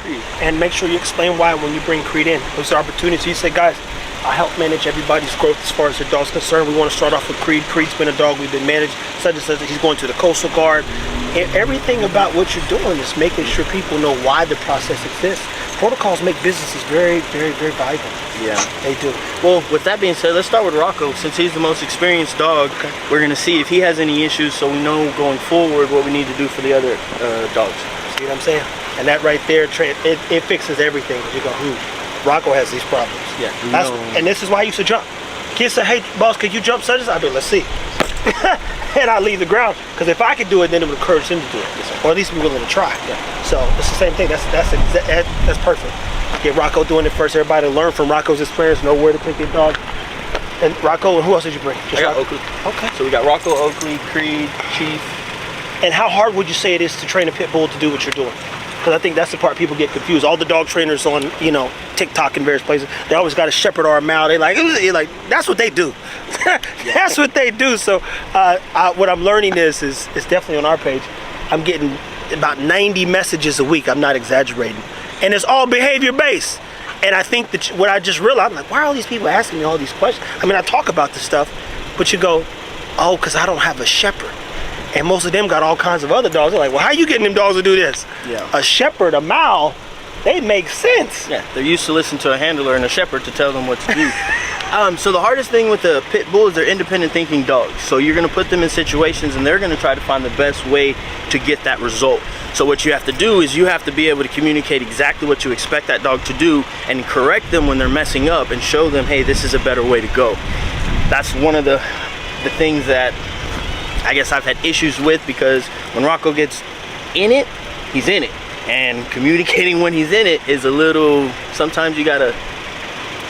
Creed. And make sure you explain why when you bring Creed in. Those are opportunities. You say, guys, I help manage everybody's growth as far as their dog's concerned. We want to start off with Creed. Creed's been a dog we've been managed, such and such. He's going to the Coastal Guard. And everything about what you're doing is making sure people know why the process exists. Protocols make businesses very, very, very vibrant. Yeah, they do. Well, with that being said, let's start with Rocco. Since he's the most experienced dog, we're going to see if he has any issues so we know going forward what we need to do for the other dogs. See what I'm saying? And that right there, it fixes everything. You go, Rocco has these problems. Yeah. And this is why I used to jump. Kids say, hey, boss, could you jump such as? I'd be, let's see. And I leave the ground, because if I could do it, then it would encourage him to do it, or at least be willing to try. Yeah. So it's the same thing. That's perfect. Get Rocco doing it first. Everybody learn from Rocco's experience, know where to pick your dog. And Rocco, and who else did you bring? I got Oakley. Okay. So we got Rocco, Oakley, Creed, Chief. And how hard would you say it is to train a pit bull to do what you're doing? Because I think that's the part people get confused. All the dog trainers on, TikTok and various places, they always got a shepherd arm out. They're like, that's what they do. That's what they do. So what I'm learning is definitely on our page. I'm getting about 90 messages a week. I'm not exaggerating. And it's all behavior based. And I think that what I just realized, I'm like, why are all these people asking me all these questions? I mean, I talk about this stuff, but you go, oh, because I don't have a shepherd. And most of them got all kinds of other dogs. They're like, well, how are you getting them dogs to do this? Yeah. A shepherd, a Mal, they make sense. Yeah, they're used to listen to a handler and a shepherd to tell them what to do. So the hardest thing with the pit bull is they're independent thinking dogs. So you're gonna put them in situations and they're gonna try to find the best way to get that result. So what you have to do is you have to be able to communicate exactly what you expect that dog to do and correct them when they're messing up and show them, hey, this is a better way to go. That's one of the things that I guess I've had issues with, because when Rocco gets in it, he's in it. And communicating when he's in it is a little, sometimes you gotta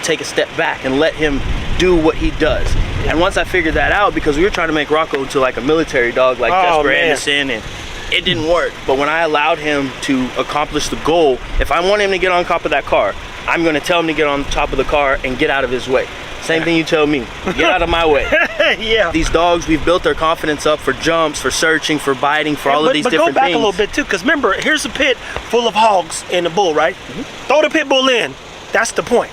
take a step back and let him do what he does. And once I figured that out, because we were trying to make Rocco into like a military dog like Jesper Anderson, and it didn't work. But when I allowed him to accomplish the goal, if I want him to get on top of that car, I'm gonna tell him to get on top of the car and get out of his way. Same thing you tell me, get out of my way. Yeah. These dogs, we've built their confidence up for jumps, for searching, for biting, for all of these different things. But go back a little bit too, because remember, here's a pit full of hogs and a bull, right? Throw the pit bull in, that's the point.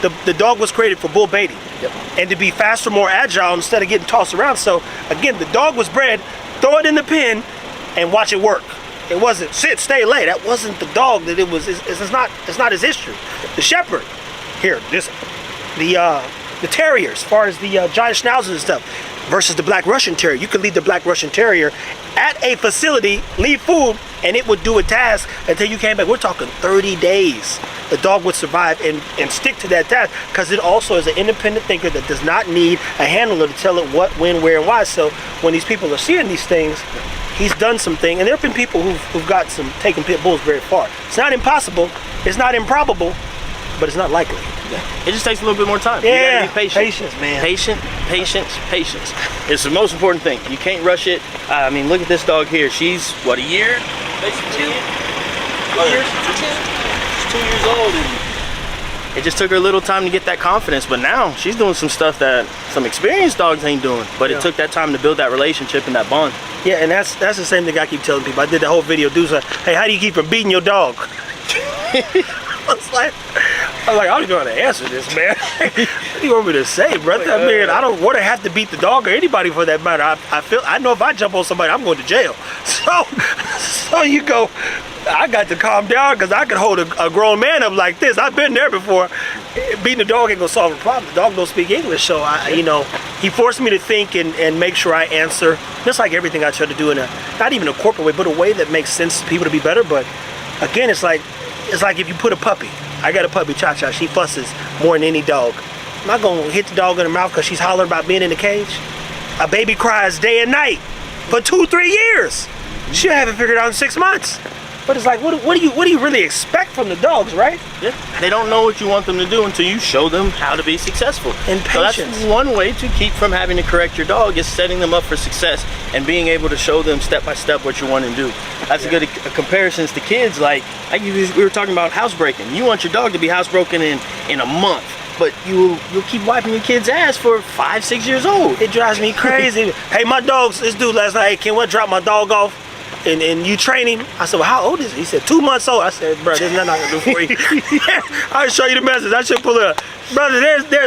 The dog was created for bull baiting. Yep. And to be faster, more agile instead of getting tossed around. So again, the dog was bred, throw it in the pen and watch it work. It wasn't sit, stay, lay. That wasn't the dog that it was. It's not his history. The shepherd, here, the terrier, as far as the giant schnauzers and stuff, versus the black Russian terrier. You could leave the black Russian terrier at a facility, leave food, and it would do a task until you came back. We're talking 30 days. The dog would survive and stick to that task, because it also is an independent thinker that does not need a handler to tell it what, when, where, and why. So when these people are seeing these things, he's done something, and there have been people who've got taken pit bulls very far. It's not impossible, it's not improbable, but it's not likely. Yeah. It just takes a little bit more time. Yeah, you gotta be patient. Patience, man. Patience. It's the most important thing. You can't rush it. I mean, look at this dog here. She's, what, a year? Basically 2 years? She's 2 years old. And it just took her a little time to get that confidence, but now she's doing some stuff that some experienced dogs ain't doing. But it took that time to build that relationship and that bond. Yeah, and that's the same thing I keep telling people. I did the whole video. Dudes like, hey, how do you keep from beating your dog? I was like, I don't even know how to answer this, man. What do you want me to say, brother? I mean, I don't want to have to beat the dog or anybody for that matter. I know if I jump on somebody, I'm going to jail. So you go, I got to calm down, because I could hold a grown man up like this. I've been there before. Beating the dog ain't gonna solve the problem. The dog don't speak English, so he forced me to think and make sure I answer, just like everything I try to do in not even a corporate way, but a way that makes sense to people to be better. But again, it's like if you put a puppy. I got a puppy, Cha-Cha. She fusses more than any dog. I'm not gonna hit the dog in the mouth because she's hollering about being in the cage. A baby cries day and night for 2-3 years. She'll have it figured out in 6 months. But it's like, what do you really expect from the dogs, right? Yeah. They don't know what you want them to do until you show them how to be successful. And patience. So that's one way to keep from having to correct your dog, is setting them up for success and being able to show them step by step what you want to do. That's a good comparisons to kids. Like we were talking about housebreaking. You want your dog to be housebroken in a month, but you'll keep wiping your kid's ass for 5-6 years old. It drives me crazy. Hey, this dude last night, hey, can we drop my dog off? and you train him. I said, well, how old is he? He said, 2 months old. I said, bro, there's nothing I can do for you. I'll show you the message. I should pull it up. Brother,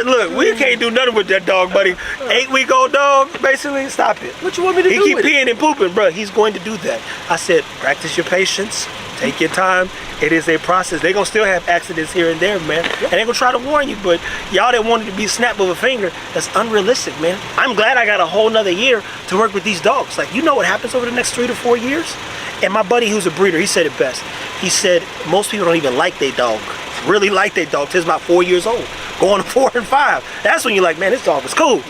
look, we can't do nothing with that dog, buddy. 8-week-old dog, basically, stop it. What you want me to do? He keep with peeing and pooping, bro. He's going to do that. I said, practice your patience. Take your time. It is a process. They're going to still have accidents here and there, man. And they're going to try to warn you, but y'all that wanted to be snap of a finger, that's unrealistic, man. I'm glad I got a whole nother year to work with these dogs. Like, you know what happens over the next 3 to 4 years? And my buddy who's a breeder, he said it best. He said, most people don't even like their dog. Really like their dog till it's about 4 years old. Going to 4 and 5. That's when you're like, man, this dog is cool.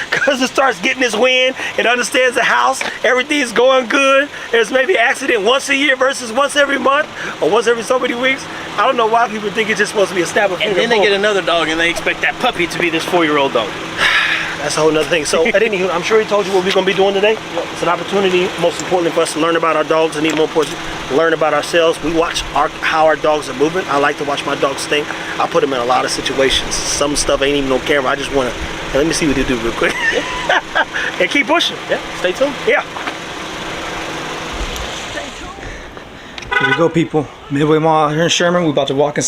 Because it starts getting its wind. It understands the house. Everything's going good. There's maybe an accident once a year versus once every month or once every so many weeks. I don't know why people think it's just supposed to be a snap of finger. And then they get another dog and they expect that puppy to be this 4-year-old dog. That's a whole nother thing. So, anywho, I'm sure he told you what we're going to be doing today. It's an opportunity, most importantly, for us to learn about our dogs, and even more important, learn about ourselves. We watch how our dogs are moving. I like to watch my dogs think. I put them in a lot of situations. Some stuff ain't even on camera. I just want to, let me see what they do real quick. And keep pushing. Yeah, stay tuned. Yeah. Here we go, people. Midway Mall here in Sherman. We're about to walk inside.